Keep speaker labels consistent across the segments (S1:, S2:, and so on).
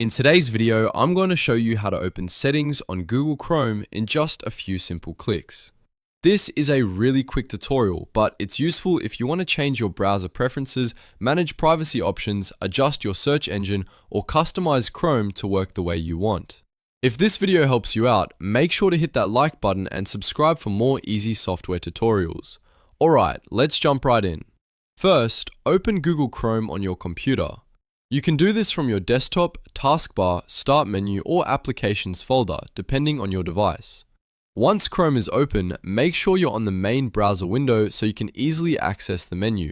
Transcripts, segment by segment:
S1: In today's video, I'm going to show you how to open settings on Google Chrome in just a few simple clicks. This is a really quick tutorial, but it's useful if you want to change your browser preferences, manage privacy options, adjust your search engine, or customize Chrome to work the way you want. If this video helps you out, make sure to hit that like button and subscribe for more easy software tutorials. Alright, let's jump right in. First, open Google Chrome on your computer. You can do this from your desktop, taskbar, start menu, or applications folder, depending on your device. Once Chrome is open, make sure you're on the main browser window so you can easily access the menu.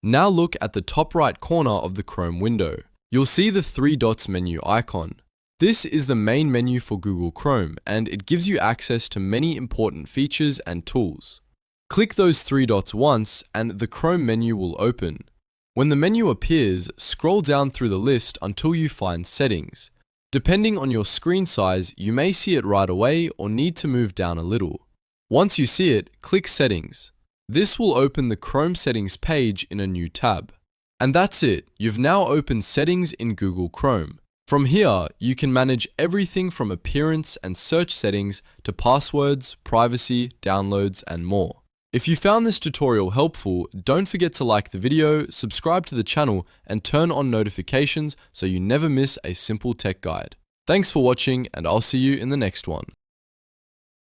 S1: Now look at the top right corner of the Chrome window. You'll see the three dots menu icon. This is the main menu for Google Chrome, and it gives you access to many important features and tools. Click those three dots once, and the Chrome menu will open. When the menu appears, scroll down through the list until you find Settings. Depending on your screen size, you may see it right away or need to move down a little. Once you see it, click Settings. This will open the Chrome Settings page in a new tab. And that's it, you've now opened Settings in Google Chrome. From here, you can manage everything from appearance and search settings to passwords, privacy, downloads, and more. If you found this tutorial helpful, don't forget to like the video, subscribe to the channel, and turn on notifications so you never miss a simple tech guide. Thanks for watching, and I'll see you in the next one.